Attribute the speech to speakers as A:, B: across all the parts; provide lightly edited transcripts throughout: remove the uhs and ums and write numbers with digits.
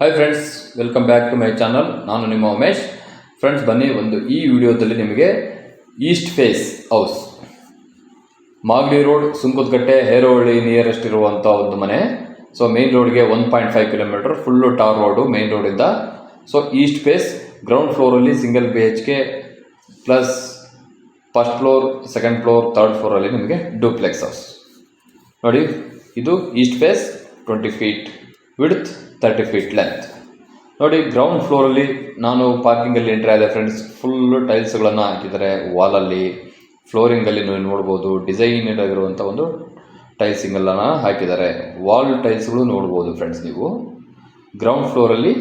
A: Hi friends, welcome back to my channel. ನಾನು ನಿಮ್ಮ Umesh. Friends, ಬನ್ನಿ ಈ ವಿಡಿಯೋದಲ್ಲಿ ನಿಮಗೆ east face house, Magadi road, Sunkadakatte, Herohalli nearest ಇರುವಂಥ ಒಂದು ಮನೆ. ಸೊ ಮೇನ್ ರೋಡ್ಗೆ 1.5 kilometre, full tar road main ರೋಡಿಂದ. ಸೊ ಈಸ್ಟ್ ಫೇಸ್, ಗ್ರೌಂಡ್ ಫ್ಲೋರಲ್ಲಿ single BHK plus first floor, second floor, third ಫ್ಲೋರಲ್ಲಿ ನಿಮಗೆ ಡೂಪ್ಲೆಕ್ಸ್ ಹೌಸ್. ನೋಡಿ, ಇದು east face, 20 feet width, 30 feet length. ನೋಡಿ, ಗ್ರೌಂಡ್ ಫ್ಲೋರಲ್ಲಿ ನಾನು ಪಾರ್ಕಿಂಗಲ್ಲಿ ಎಂಟ್ರಿ ಆದೆ ಫ್ರೆಂಡ್ಸ್. ಫುಲ್ಲು ಟೈಲ್ಸ್ಗಳನ್ನು ಹಾಕಿದ್ದಾರೆ ವಾಲಲ್ಲಿ, ಫ್ಲೋರಿಂಗಲ್ಲಿ ನೀವು ನೋಡ್ಬೋದು. ಡಿಸೈನರ್ ಆಗಿರುವಂಥ ಒಂದು ಟೈಲ್ಸಿಂಗನ್ನು ಹಾಕಿದ್ದಾರೆ. ವಾಲ್ ಟೈಲ್ಸ್ಗಳು ನೋಡ್ಬೋದು ಫ್ರೆಂಡ್ಸ್ ನೀವು ಗ್ರೌಂಡ್ ಫ್ಲೋರಲ್ಲಿ.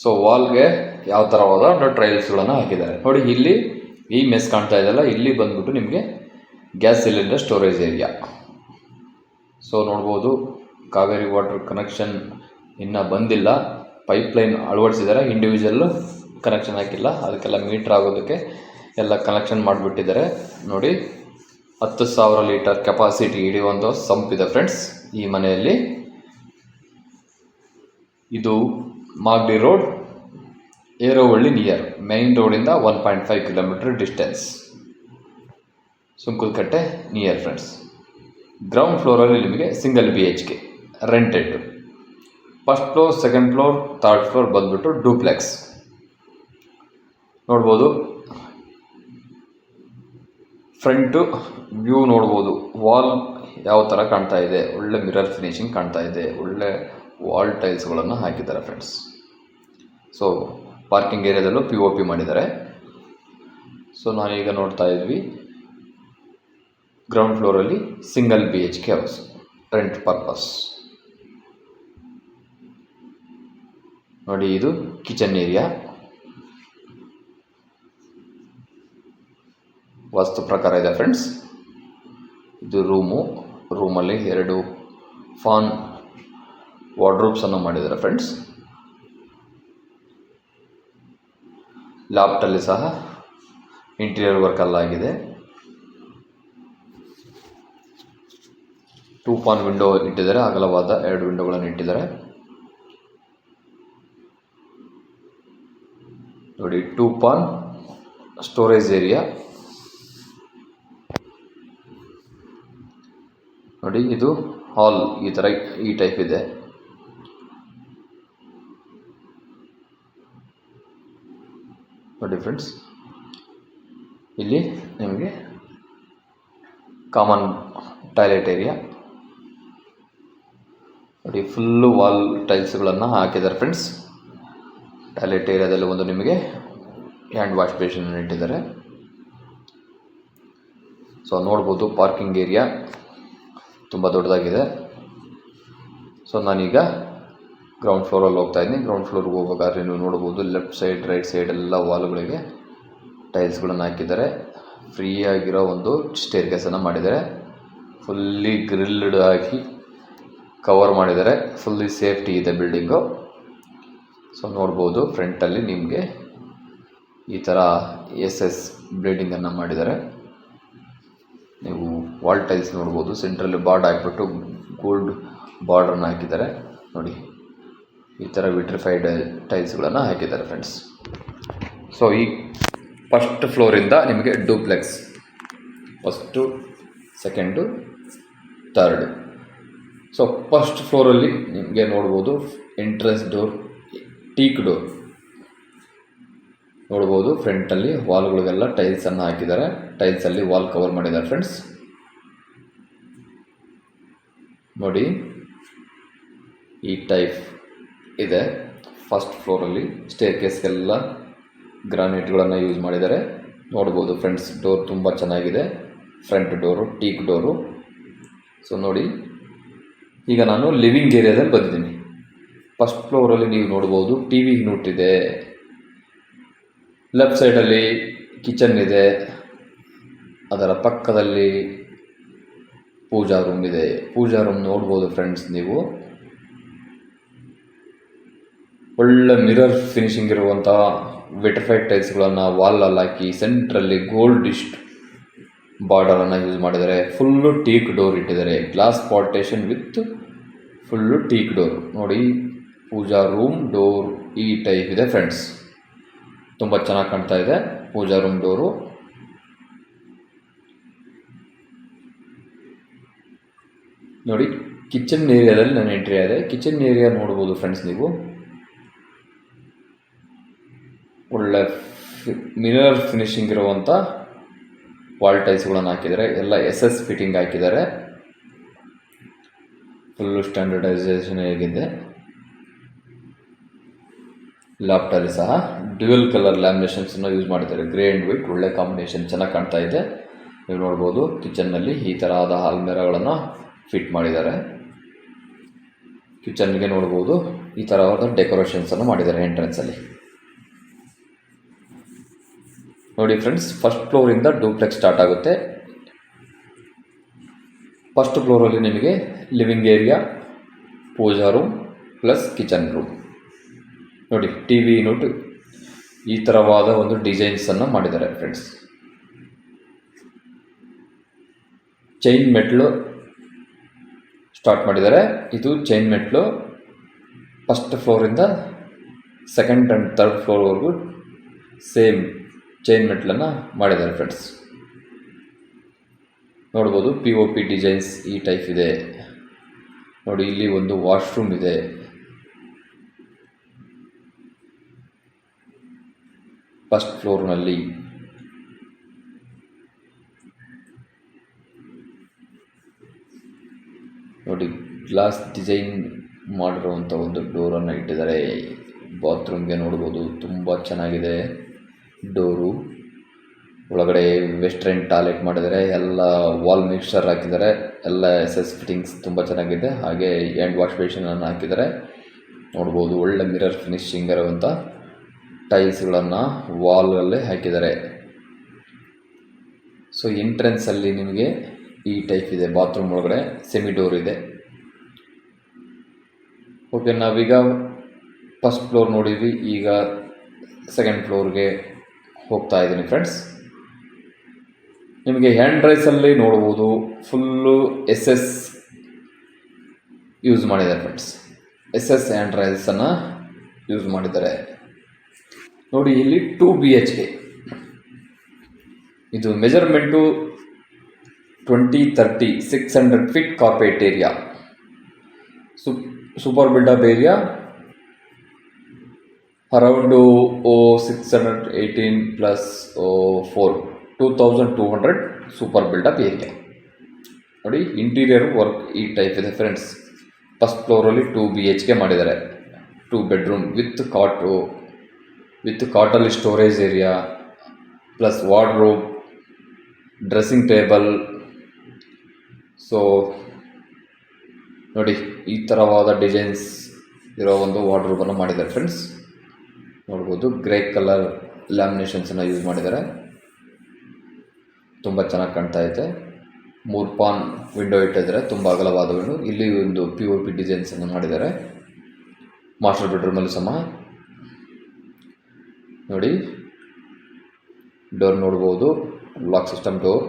A: ಸೊ ವಾಲ್ಗೆ ಯಾವ ಥರವಾದ ಟೈಲ್ಸ್ಗಳನ್ನು ಹಾಕಿದ್ದಾರೆ. ನೋಡಿ, ಇಲ್ಲಿ ಈ ಮೆಸ್ ಕಾಣ್ತಾ ಇದೆಯಲ್ಲ, ಇಲ್ಲಿ ಬಂದ್ಬಿಟ್ಟು ನಿಮಗೆ gas cylinder storage area. So ನೋಡ್ಬೋದು, ಕಾವೇರಿ ವಾಟರ್ ಕನೆಕ್ಷನ್ ಇನ್ನೂ ಬಂದಿಲ್ಲ. ಪೈಪ್ಲೈನ್ ಅಳವಡಿಸಿದ್ದಾರೆ, ಇಂಡಿವಿಜುವಲ್ಲು ಕನೆಕ್ಷನ್ ಹಾಕಿಲ್ಲ. ಅದಕ್ಕೆಲ್ಲ ಮೀಟ್ರ್ ಆಗೋದಕ್ಕೆ ಎಲ್ಲ ಕನೆಕ್ಷನ್ ಮಾಡಿಬಿಟ್ಟಿದ್ದಾರೆ. ನೋಡಿ, 10,000 ಲೀಟರ್ ಕೆಪಾಸಿಟಿ ಹಿಡಿಯುವಂಥ ಸಂಪ್ ಇದೆ ಫ್ರೆಂಡ್ಸ್ ಈ ಮನೆಯಲ್ಲಿ. ಇದು Magadi road, Herohalli near, main ರೋಡಿಂದ 1.5 kilometre distance, Sunkadakatte near friends. Ground ಫ್ಲೋರಲ್ಲಿ ನಿಮಗೆ single BHK rented. First floor, second floor, third floor ಬಂದ್ಬಿಟ್ಟು ಡೂಪ್ಲೆಕ್ಸ್. ನೋಡ್ಬೋದು, ಫ್ರಂಟು ವ್ಯೂ ನೋಡ್ಬೋದು. ವಾಲ್ ಯಾವ ಥರ ಕಾಣ್ತಾ ಇದೆ, ಒಳ್ಳೆ ಮಿರರ್ ಫಿನಿಶಿಂಗ್ ಕಾಣ್ತಾ ಇದೆ. ಒಳ್ಳೆ ವಾಲ್ ಟೈಲ್ಸ್ಗಳನ್ನು ಹಾಕಿದ್ದಾರೆ ಫ್ರೆಂಡ್ಸ್. ಸೊ ಪಾರ್ಕಿಂಗ್ ಏರಿಯಾದಲ್ಲೂ POP ಮಾಡಿದ್ದಾರೆ. ಸೊ ನಾನೀಗ ನೋಡ್ತಾ ಇದ್ವಿ ಗ್ರೌಂಡ್ ಫ್ಲೋರಲ್ಲಿ single BHK house, rent purpose. ನೋಡಿ, ಇದು ಕಿಚನ್ ಏರಿಯಾ. ವಾಸ್ತು ಪ್ರಕಾರ ಇದೆ ಫ್ರೆಂಡ್ಸ್. ಇದು ರೂಮಲ್ಲಿ 2 ಫಾನ್ ವಾರ್ಡ್ರೋಬ್ಸನ್ನು ಮಾಡಿದ್ದಾರೆ ಫ್ರೆಂಡ್ಸ್. ಲ್ಯಾಪ್ಟಲ್ಲಿ ಸಹ ಇಂಟೀರಿಯರ್ ವರ್ಕ್ ಎಲ್ಲ ಆಗಿದೆ. 2 ಪಾನ್ ವಿಂಡೋ ಇಟ್ಟಿದ್ದಾರೆ, ಅಗಲವಾದ 2 ವಿಂಡೋಗಳನ್ನು ಇಟ್ಟಿದ್ದಾರೆ. ನೋಡಿ, 2 ಪಾನ್ ಸ್ಟೋರೇಜ್ ಏರಿಯಾ. ನೋಡಿ, ಇದು ಹಾಲ್ ಈ ಟೈಪ್ ಇದೆ. ನೋಡಿ ಫ್ರೆಂಡ್ಸ್, ಇಲ್ಲಿ ನಿಮಗೆ ಕಾಮನ್ ಟಾಯ್ಲೆಟ್ ಏರಿಯಾ. ನೋಡಿ, ಫುಲ್ಲು ವಾಲ್ ಟೈಲ್ಸ್ಗಳನ್ನು ಹಾಕಿದ್ದಾರೆ ಫ್ರೆಂಡ್ಸ್. ಟಾಯ್ಲೆಟ್ ಏರಿಯಾದಲ್ಲಿ ಒಂದು ನಿಮಗೆ ಹ್ಯಾಂಡ್ ವಾಶ್ ಬೇಸಿನ್ ಇಟ್ಟಿದ್ದಾರೆ. ಸೊ ನೋಡ್ಬೋದು, ಪಾರ್ಕಿಂಗ್ ಏರಿಯಾ ತುಂಬ ದೊಡ್ಡದಾಗಿದೆ. ಸೊ ನಾನೀಗ ಗ್ರೌಂಡ್ ಫ್ಲೋರಲ್ಲಿ ಹೋಗ್ತಾ ಇದ್ದೀನಿ. ಗ್ರೌಂಡ್ ಫ್ಲೋರ್ಗೆ ಹೋಗಬೇಕಾದ್ರೆ ನೀವು ನೋಡ್ಬೋದು, ಲೆಫ್ಟ್ ಸೈಡ್, ರೈಟ್ ಸೈಡ್ ಎಲ್ಲ ವಾಲ್ಗಳಿಗೆ ಟೈಲ್ಸ್ಗಳನ್ನು ಹಾಕಿದ್ದಾರೆ. ಫ್ರೀಯಾಗಿರೋ ಒಂದು ಸ್ಟೇರ್ಕೇಸನ್ನು ಮಾಡಿದ್ದಾರೆ. ಫುಲ್ಲಿ ಗ್ರಿಲ್ಡ್ ಹಾಕಿ ಕವರ್ ಮಾಡಿದ್ದಾರೆ. ಫುಲ್ಲಿ ಸೇಫ್ಟಿ ಇದೆ ಬಿಲ್ಡಿಂಗು. ಸೊ ನೋಡ್ಬೋದು, ಫ್ರಂಟಲ್ಲಿ ನಿಮಗೆ ಈ ಥರ SS ಬ್ಲೇಡಿಂಗನ್ನು ಮಾಡಿದ್ದಾರೆ. ನೀವು ವಾಲ್ ಟೈಲ್ಸ್ ನೋಡ್ಬೋದು. ಸೆಂಟ್ರಲ್ಲಿ ಬಾರ್ಡ್ ಹಾಕಿಬಿಟ್ಟು ಗೋಲ್ಡ್ ಬಾರ್ಡ್ರನ್ನು ಹಾಕಿದ್ದಾರೆ. ನೋಡಿ, ಈ ಥರ ವಿಟ್ರಿಫೈಡ್ ಟೈಲ್ಸ್ಗಳನ್ನು ಹಾಕಿದ್ದಾರೆ ಫ್ರೆಂಡ್ಸ್. ಸೊ ಈ ಫಸ್ಟ್ ಫ್ಲೋರಿಂದ ನಿಮಗೆ duplex, first, second, third. So first ಫ್ಲೋರಲ್ಲಿ ನಿಮಗೆ ನೋಡ್ಬೋದು, ಎಂಟ್ರೆನ್ಸ್ ಡೋರ್, ಟೀಕ್ ಡೋರ್ ನೋಡ್ಬೋದು. ಫ್ರಂಟಲ್ಲಿ ವಾಲ್ಗಳಿಗೆಲ್ಲ ಟೈಲ್ಸನ್ನು ಹಾಕಿದ್ದಾರೆ. ಟೈಲ್ಸಲ್ಲಿ ವಾಲ್ ಕವರ್ ಮಾಡಿದ್ದಾರೆ ಫ್ರೆಂಡ್ಸ್. ನೋಡಿ, ಈ ಟೈಪ್ ಇದೆ. ಫಸ್ಟ್ ಫ್ಲೋರಲ್ಲಿ ಸ್ಟೇರ್ಕೇಸ್ಗೆಲ್ಲ ಗ್ರಾನೈಟ್ಗಳನ್ನು ಯೂಸ್ ಮಾಡಿದ್ದಾರೆ. ನೋಡ್ಬೋದು ಫ್ರೆಂಡ್ಸ್, ಡೋರ್ ತುಂಬ ಚೆನ್ನಾಗಿದೆ. Front door, teak door. So ನೋಡಿ, ಈಗ ನಾನು ಲಿವಿಂಗ್ ಏರಿಯಾದಲ್ಲಿ ಬಂದಿದ್ದೀನಿ. ಫಸ್ಟ್ ಫ್ಲೋರಲ್ಲಿ ನೀವು ನೋಡ್ಬೋದು, TV ಯೂನಿಟ್ ಇದೆ. ಲೆಫ್ಟ್ ಸೈಡಲ್ಲಿ ಕಿಚನ್ ಇದೆ. ಅದರ ಪಕ್ಕದಲ್ಲಿ ಪೂಜಾ ರೂಮ್ ಇದೆ. ಪೂಜಾ ರೂಮ್ ನೋಡ್ಬೋದು ಫ್ರೆಂಡ್ಸ್ ನೀವು. ಒಳ್ಳೆ ಮಿರರ್ ಫಿನಿಶಿಂಗ್ ಇರುವಂಥ ವಿಟ್ರಿಫೈಡ್ ಟೈಲ್ಸ್ಗಳನ್ನು ವಾಲಲ್ಲಿ ಹಾಕಿ, ಸೆಂಟ್ರಲ್ಲಿ ಗೋಲ್ಡಿಸ್ಟ್ ಬಾರ್ಡರನ್ನು ಯೂಸ್ ಮಾಡಿದ್ದಾರೆ. ಫುಲ್ಲು ಟೀಕ್ ಡೋರ್ ಇಟ್ಟಿದ್ದಾರೆ. Glass partition with full teak door. ನೋಡಿ, ಪೂಜಾ ರೂಮ್ ಡೋರ್ ಈ ಟೈಪ್ ಇದೆ ಫ್ರೆಂಡ್ಸ್. ತುಂಬ ಚೆನ್ನಾಗಿ ಕಾಣ್ತಾ ಇದೆ ಪೂಜಾ ರೂಮ್ ಡೋರು. ನೋಡಿ, ಕಿಚನ್ ಏರಿಯಾದಲ್ಲಿ ನಾನು ಎಂಟ್ರಿ ಆದೆ. ಕಿಚನ್ ಏರಿಯಾ ನೋಡ್ಬೋದು ಫ್ರೆಂಡ್ಸ್ ನೀವು. ಒಳ್ಳೆ ಮಿರರ್ ಫಿನಿಶಿಂಗ್ ಇರುವಂಥ ವಾಲ್ ಟೈಲ್ಸ್ಗಳನ್ನು ಹಾಕಿದ್ದಾರೆ. ಎಲ್ಲ SS ಫಿಟ್ಟಿಂಗ್ ಹಾಕಿದ್ದಾರೆ. ಫುಲ್ಲು ಸ್ಟ್ಯಾಂಡರ್ಡೈಸೇಷನ್ ಹೇಗಿದೆ. ಲ್ಯಾಪ್ಟಾಪಲ್ಲಿ ಸಹ ಡ್ಯುಯಲ್ ಕಲರ್ ಲ್ಯಾಮಿನೇಷನ್ಸನ್ನು ಯೂಸ್ ಮಾಡಿದ್ದಾರೆ. ಗ್ರೇ ಆ್ಯಂಡ್ ವೈಟ್ ಒಳ್ಳೆ ಕಾಂಬಿನೇಷನ್ ಚೆನ್ನಾಗಿ ಕಾಣ್ತಾ ಇದೆ. ನೀವು ನೋಡ್ಬೋದು ಕಿಚನ್ನಲ್ಲಿ ಈ ಥರವಾದ ಆಲ್ಮೇರಗಳನ್ನು ಫಿಟ್ ಮಾಡಿದ್ದಾರೆ. ಕಿಚನ್ಗೆ ನೋಡ್ಬೋದು ಈ ಥರವಾದ ಡೆಕೋರೇಷನ್ಸನ್ನು ಮಾಡಿದ್ದಾರೆ ಎಂಟ್ರೆನ್ಸಲ್ಲಿ. ನೋಡಿ ಫ್ರೆಂಡ್ಸ್, ಫಸ್ಟ್ ಫ್ಲೋರಿಂದ ಡೂಪ್ಲೆಕ್ಸ್ ಸ್ಟಾರ್ಟ್ ಆಗುತ್ತೆ. ಫಸ್ಟ್ ಫ್ಲೋರಲ್ಲಿ ನಿಮಗೆ ಲಿವಿಂಗ್ ಏರಿಯಾ, ಪೂಜಾ ರೂಮ್ ಪ್ಲಸ್ ಕಿಚನ್ ರೂಮ್. ನೋಡಿ, TV ಯೂನಿಟ್ ಈ ಥರವಾದ ಒಂದು ಡಿಸೈನ್ಸನ್ನು ಮಾಡಿದ್ದಾರೆ ಫ್ರೆಂಡ್ಸ್. ಚೈನ್ ಮೆಟ್ಲು ಸ್ಟಾರ್ಟ್ ಮಾಡಿದ್ದಾರೆ. ಇದು ಚೈನ್ ಮೆಟ್ಲು ಫಸ್ಟ್ ಫ್ಲೋರಿಂದ ಸೆಕೆಂಡ್ ಆ್ಯಂಡ್ ಥರ್ಡ್ ಫ್ಲೋರ್ವರೆಗೂ ಸೇಮ್ ಚೈನ್ ಮೆಟ್ಲನ್ನು ಮಾಡಿದ್ದಾರೆ ಫ್ರೆಂಡ್ಸ್. ನೋಡ್ಬೋದು POP ಡಿಸೈನ್ಸ್ ಈ ಟೈಪ್ ಇದೆ. ನೋಡಿ, ಇಲ್ಲಿ ಒಂದು ವಾಶ್ರೂಮ್ ಇದೆ. ಫಸ್ಟ್ ಫ್ಲೋರ್ನಲ್ಲಿ ನೋಡಿ ಗ್ಲಾಸ್ ಡಿಸೈನ್ ಮಾಡಿರುವಂಥ ಒಂದು ಡೋರನ್ನು ಇಟ್ಟಿದ್ದಾರೆ. ಬಾತ್ರೂಮ್ಗೆ ನೋಡ್ಬೋದು ತುಂಬ ಚೆನ್ನಾಗಿದೆ ಡೋರು. ಒಳಗಡೆ ವೆಸ್ಟರ್ನ್ ಟಾಯ್ಲೆಟ್ ಮಾಡಿದ್ದಾರೆ. ಎಲ್ಲ ವಾಲ್ ಮಿಕ್ಸ್ಚರ್ ಹಾಕಿದ್ದಾರೆ. ಎಲ್ಲ SS ಫಿಟ್ಟಿಂಗ್ಸ್ ತುಂಬ ಚೆನ್ನಾಗಿದೆ. ಹಾಗೆ ಹ್ಯಾಂಡ್ ವಾಶ್ ಬೇಷನನ್ನು ಹಾಕಿದ್ದಾರೆ. ನೋಡ್ಬೋದು ಒಳ್ಳೆ ಮಿರರ್ ಫಿನಿಶಿಂಗ್ ಇರುವಂಥ ಟೈಲ್ಸ್ಗಳನ್ನು ವಾಲಲ್ಲೇ ಹಾಕಿದ್ದಾರೆ. ಸೊ ಎಂಟ್ರೆನ್ಸಲ್ಲಿ ನಿಮಗೆ ಈ ಟೈಪ್ ಇದೆ. ಬಾತ್ರೂಮ್ ಒಳಗಡೆ ಸೆಮಿ ಡೋರ್ ಇದೆ. ಓಕೆ, ನಾವೀಗ ಫಸ್ಟ್ ಫ್ಲೋರ್ ನೋಡಿದ್ವಿ. ಈಗ ಸೆಕೆಂಡ್ ಫ್ಲೋರ್ಗೆ ಹೋಗ್ತಾ ಇದ್ದೀನಿ ಫ್ರೆಂಡ್ಸ್. ನಿಮಗೆ ಹ್ಯಾಂಡ್ ರೈಸಲ್ಲಿ ನೋಡ್ಬೋದು ಫುಲ್ಲು SS ಯೂಸ್ ಮಾಡಿದ್ದಾರೆ ಫ್ರೆಂಡ್ಸ್. SS ಹ್ಯಾಂಡ್ ರೈಸನ್ನು ಯೂಸ್ ಮಾಡಿದ್ದಾರೆ. ನೋಡಿ, ಇಲ್ಲಿ 2 BHK. ಇದು measurement 20-30 600 feet carpet area. Super built up area around 618 plus 4 2200 super built up area. ನೋಡಿ, ಇಂಟೀರಿಯರ್ ವರ್ಕ್ ಈ ಟೈಪ್ ಇದೆ ಫ್ರೆಂಡ್ಸ್. ಫಸ್ಟ್ ಫ್ಲೋರಲ್ಲಿ 2 BHK ಮಾಡಿದ್ದಾರೆ. 2 ಬೆಡ್ರೂಮ್ ವಿತ್ ಕಾಟಲ್ಲಿ storage area plus wardrobe, dressing table. So ನೋಡಿ, ಈ ಥರವಾದ ಡಿಸೈನ್ಸ್ ಇರೋ ಒಂದು ವಾರ್ಡ್ರೋಬನ್ನು ಮಾಡಿದ್ದಾರೆ ಫ್ರೆಂಡ್ಸ್. ನೋಡ್ಬೋದು ಗ್ರೇ ಕಲರ್ ಲ್ಯಾಮಿನೇಷನ್ಸನ್ನು ಯೂಸ್ ಮಾಡಿದ್ದಾರೆ. ತುಂಬ ಚೆನ್ನಾಗಿ ಕಾಣ್ತಾ ಇದೆ. 3 ಪಾನ್ ವಿಂಡೋ ಇಟ್ಟಿದ್ದಾರೆ, ತುಂಬ ಅಗಲವಾದ ವಿಂಡೋ. ಇಲ್ಲಿ ಒಂದು POP ಡಿಸೈನ್ಸನ್ನು ಮಾಡಿದ್ದಾರೆ. ಮಾಸ್ಟರ್ ಬೆಡ್ರೂಮಲ್ಲಿ ಸಮ ನೋಡಿ ಡೋರ್ ನೋಡ್ಬೋದು, ಲಾಕ್ ಸಿಸ್ಟಮ್ ಡೋರ್.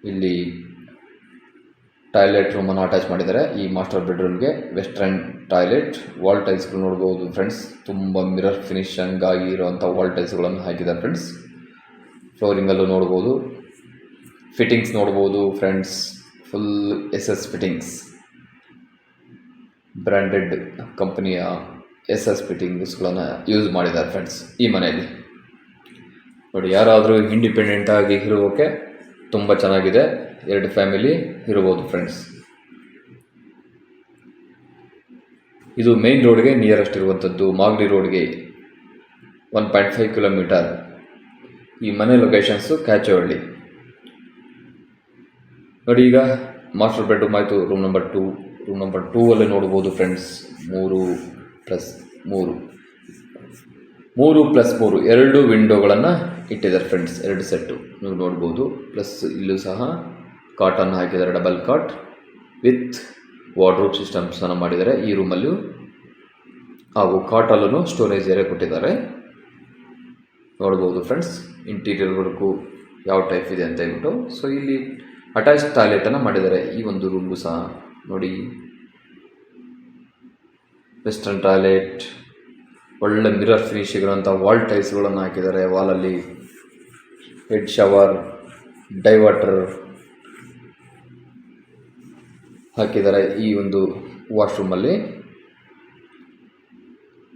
A: ಇಲ್ಲಿ ಟಾಯ್ಲೆಟ್ ರೂಮನ್ನು ಅಟ್ಯಾಚ್ ಮಾಡಿದ್ದಾರೆ ಈ ಮಾಸ್ಟರ್ ಬೆಡ್ರೂಮ್ಗೆ. Western toilet. ವಾಲ್ ಟೈಲ್ಸ್ಗಳು ನೋಡ್ಬೋದು ಫ್ರೆಂಡ್ಸ್. ತುಂಬ ಮಿರರ್ ಫಿನಿಶಿಂಗ್ ಆಗಿ ಇರುವಂಥ ವಾಲ್ ಟೈಲ್ಸ್ಗಳನ್ನು ಹಾಕಿದ್ದಾರೆ ಫ್ರೆಂಡ್ಸ್. ಫ್ಲೋರಿಂಗಲ್ಲೂ ನೋಡ್ಬೋದು ಫಿಟ್ಟಿಂಗ್ಸ್ ನೋಡ್ಬೋದು friends. Full SS fittings, branded ಕಂಪನಿಯ SS ಫಿಟ್ಟಿಂಗ್ಸ್ಗಳನ್ನು ಯೂಸ್ ಮಾಡಿದ್ದಾರೆ ಫ್ರೆಂಡ್ಸ್ ಈ ಮನೆಯಲ್ಲಿ. ನೋಡಿ, ಯಾರಾದರೂ ಇಂಡಿಪೆಂಡೆಂಟಾಗಿ ಇರೋಕ್ಕೆ ತುಂಬ ಚೆನ್ನಾಗಿದೆ. 2 ಫ್ಯಾಮಿಲಿ ಇರ್ಬೋದು ಫ್ರೆಂಡ್ಸ್. ಇದು ಮೇನ್ ರೋಡ್ಗೆ ನಿಯರೆಸ್ಟ್ ಇರುವಂಥದ್ದು. ಮಾಗಡಿ ರೋಡ್ಗೆ 1.5 ಕಿಲೋಮೀಟರ್. ಈ ಮನೆ ಲೊಕೇಶನ್ಸು ಕ್ಯಾಚವಳ್ಳಿ. ನೋಡಿ, ಈಗ ಮಾಸ್ಟರ್ ಬೆಡ್ರೂಮ್ ಆಯಿತು. ರೂಮ್ ನಂಬರ್ 2 ಅಲ್ಲೇ ನೋಡ್ಬೋದು ಫ್ರೆಂಡ್ಸ್. 3+3 2 ವಿಂಡೋಗಳನ್ನು ಇಟ್ಟಿದ್ದಾರೆ ಫ್ರೆಂಡ್ಸ್. 2 ಸೆಟ್ಟು ನೀವು ನೋಡ್ಬೋದು. ಪ್ಲಸ್ ಇಲ್ಲೂ ಸಹ ಕಾಟನ್ನು ಹಾಕಿದ್ದಾರೆ, ಡಬಲ್ ಕಾಟ್ ವಿತ್ ವಾರ್ಡ್ರೋಬ್ ಸಿಸ್ಟಮ್ಸನ್ನು ಮಾಡಿದ್ದಾರೆ ಈ ರೂಮಲ್ಲೂ. ಹಾಗೂ ಕಾಟಲ್ಲೂ ಸ್ಟೋರೇಜ್ ಏರಿಯಾ ಕೊಟ್ಟಿದ್ದಾರೆ. ನೋಡ್ಬೋದು ಫ್ರೆಂಡ್ಸ್ ಇಂಟೀರಿಯರ್ ವರ್ಕು ಯಾವ ಟೈಪ್ ಇದೆ ಅಂತ ಹೇಳ್ಬಿಟ್ಟು. ಸೊ ಇಲ್ಲಿ ಅಟ್ಯಾಚ್ ಟಾಯ್ಲೆಟನ್ನು ಮಾಡಿದ್ದಾರೆ ಈ ಒಂದು ರೂಮ್ಗೂ ಸಹ. ನೋಡಿ, ವೆಸ್ಟರ್ನ್ ಟಾಯ್ಲೆಟ್, ಒಳ್ಳೆ ಮಿರರ್ ಫಿನಿಶ್ ಇರುವಂಥ ವಾಲ್ ಟೈಲ್ಸ್ಗಳನ್ನು ಹಾಕಿದ್ದಾರೆ. ವಾಲಲ್ಲಿ ಹೆಡ್ ಶವರ್, ಡೈವರ್ಟರ್ ಹಾಕಿದ್ದಾರೆ ಈ ಒಂದು ವಾಶ್ರೂಮಲ್ಲಿ.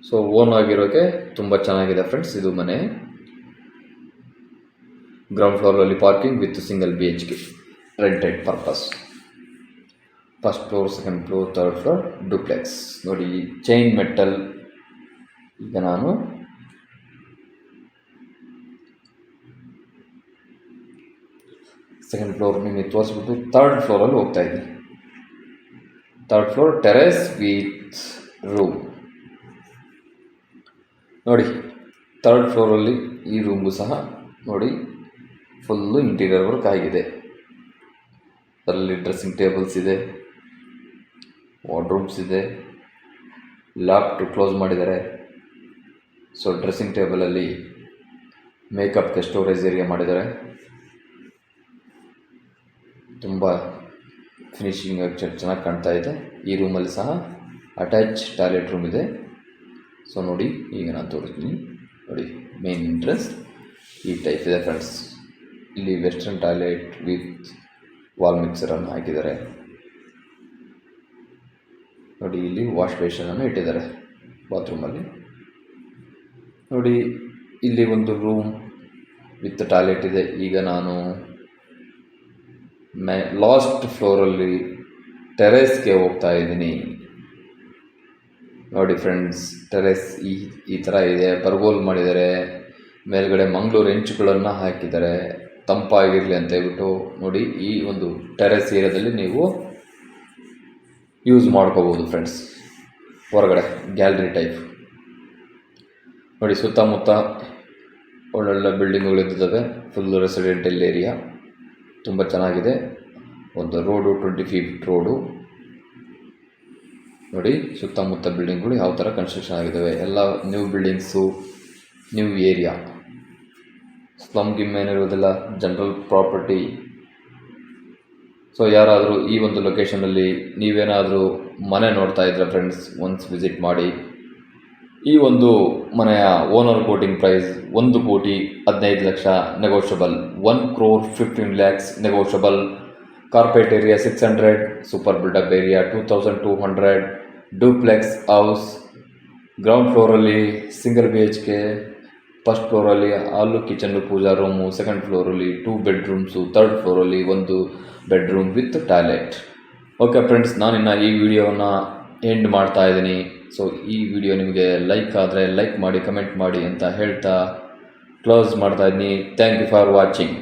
A: ಸೊ ಓನ್ ಆಗಿರೋಕ್ಕೆ ತುಂಬ ಚೆನ್ನಾಗಿದೆ ಫ್ರೆಂಡ್ಸ್ ಇದು ಮನೆ. ಗ್ರೌಂಡ್ ಫ್ಲೋರಲ್ಲಿ parking with single BHK rented purpose. First floor, second floor, third floor duplex. ನೋಡಿ ಚೈನ್ ಮೆಟಲ್. ಈಗ ನಾನು ಸೆಕೆಂಡ್ ಫ್ಲೋರ್ ನಿಮಗೆ ತೋರಿಸ್ಬಿಟ್ಟು ಥರ್ಡ್ ಫ್ಲೋರಲ್ಲಿ ಹೋಗ್ತಾ ಇದ್ದೀನಿ. Third floor terrace with room. ನೋಡಿ ಥರ್ಡ್ ಫ್ಲೋರಲ್ಲಿ ಈ ರೂಮು ಸಹ ನೋಡಿ ಫುಲ್ಲು ಇಂಟೀರಿಯರ್ ವರ್ಕ್ ಆಗಿದೆ. ಅದರಲ್ಲಿ ಡ್ರೆಸ್ಸಿಂಗ್ ಟೇಬಲ್ಸ್ ಇದೆ, ವಾರ್ಡ್ರೂಮ್ಸ್ ಇದೆ, ಲ್ಯಾಪ್ಟಾಪ್ ಕ್ಲೋಸ್ ಮಾಡಿದ್ದಾರೆ. ಸೊ ಡ್ರೆಸ್ಸಿಂಗ್ ಟೇಬಲಲ್ಲಿ ಮೇಕಪ್ಗೆ ಸ್ಟೋರೇಜ್ ಏರಿಯಾ ಮಾಡಿದ್ದಾರೆ. ತುಂಬ ಫಿನಿಶಿಂಗ್ ಚೆನ್ನಾಗಿ ಕಾಣ್ತಾ ಇದೆ. ಈ ರೂಮಲ್ಲಿ ಸಹ ಅಟ್ಯಾಚ್ ಟಾಯ್ಲೆಟ್ ರೂಮ್ ಇದೆ. ಸೊ ನೋಡಿ ಈಗ ನಾನು ತೋರಿಸ್ತೀನಿ. ನೋಡಿ ಮೇನ್ ಎಂಟ್ರೆನ್ಸ್ ಈ ಟೈಪ್ ಇದೆ ಫ್ರೆಂಡ್ಸ್. ಇಲ್ಲಿ ವೆಸ್ಟರ್ನ್ ಟಾಯ್ಲೆಟ್ ವಿತ್ ವಾಲ್ ಮಿಕ್ಸರನ್ನು ಹಾಕಿದ್ದಾರೆ. ನೋಡಿ ಇಲ್ಲಿ ವಾಶ್ ಬೇಷನನ್ನು ಇಟ್ಟಿದ್ದಾರೆ ಬಾತ್ರೂಮಲ್ಲಿ. ನೋಡಿ ಇಲ್ಲಿ ಒಂದು ರೂಮ್ ವಿತ್ ಟಾಯ್ಲೆಟ್ ಇದೆ. ಈಗ ನಾನು ಲಾಸ್ಟ್ ಫ್ಲೋರಲ್ಲಿ ಟೆರೆಸ್ಗೆ ಹೋಗ್ತಾ ಇದ್ದೀನಿ. ನೋಡಿ ಫ್ರೆಂಡ್ಸ್, ಟೆರೆಸ್ ಈ ಥರ ಇದೆ. ಬರ್ಗೋಲ್ ಮಾಡಿದ್ದಾರೆ, ಮೇಲ್ಗಡೆ ಮಂಗಳೂರು ಹೆಂಚುಗಳನ್ನು ಹಾಕಿದ್ದಾರೆ ತಂಪಾಗಿರಲಿ ಅಂತ ಹೇಳ್ಬಿಟ್ಟು. ನೋಡಿ ಈ ಒಂದು ಟೆರೆಸ್ ಏರಿಯಾದಲ್ಲಿ ನೀವು ಯೂಸ್ ಮಾಡ್ಕೋಬೋದು ಫ್ರೆಂಡ್ಸ್. ಹೊರಗಡೆ ಗ್ಯಾಲರಿ ಟೈಪ್. ನೋಡಿ ಸುತ್ತಮುತ್ತ ಒಳ್ಳೊಳ್ಳೆ ಬಿಲ್ಡಿಂಗ್ಗಳಿದ್ದಾವೆ. ಫುಲ್ ರೆಸಿಡೆಂಟಲ್ ಏರಿಯಾ ತುಂಬ ಚೆನ್ನಾಗಿದೆ. ಒಂದು ರೋಡು 20 feet ರೋಡು. ನೋಡಿ ಸುತ್ತಮುತ್ತ ಬಿಲ್ಡಿಂಗ್ಗಳು ಯಾವ ಥರ ಕನ್ಸ್ಟ್ರಕ್ಷನ್ ಆಗಿದ್ದಾವೆ. ಎಲ್ಲ new buildings, new area. Slum ಗಿಮ್ ಏನಿರೋದಿಲ್ಲ, ಜನರಲ್ ಪ್ರಾಪರ್ಟಿ. ಸೊ ಯಾರಾದರೂ ಈ ಒಂದು ಲೊಕೇಶನಲ್ಲಿ ನೀವೇನಾದರೂ ಮನೆ ನೋಡ್ತಾ ಇದ್ರೆ ಫ್ರೆಂಡ್ಸ್, ಒನ್ಸ್ ವಿಸಿಟ್ ಮಾಡಿ. ಈ ಒಂದು ಮನೆಯ owner quoting price 1,15,00,000 negotiable. 1,15,00,000 negotiable. Carpet area 600, super built up area 2,200. Duplex house. Ground ಫ್ಲೋರಲ್ಲಿ ಸಿಂಗಲ್ BHK, ಫಸ್ಟ್ ಫ್ಲೋರಲ್ಲಿ hall, kitchen, puja room. Second ಫ್ಲೋರಲ್ಲಿ 2 bedrooms, ಥರ್ಡ್ ಫ್ಲೋರಲ್ಲಿ 1 bedroom with toilet. Okay friends, ನಾನಿನ್ನು ಈ ವಿಡಿಯೋನ ಎಂಡ್ ಮಾಡ್ತಾ ಇದ್ದೀನಿ. ಸೊ ಈ ವಿಡಿಯೋ ನಿಮಗೆ ಲೈಕ್ ಆದರೆ ಲೈಕ್ ಮಾಡಿ, ಕಮೆಂಟ್ ಮಾಡಿ ಅಂತ ಹೇಳ್ತಾ ಕ್ಲೋಸ್ ಮಾಡ್ತಾ ಇದ್ದೀನಿ. Thank you for watching.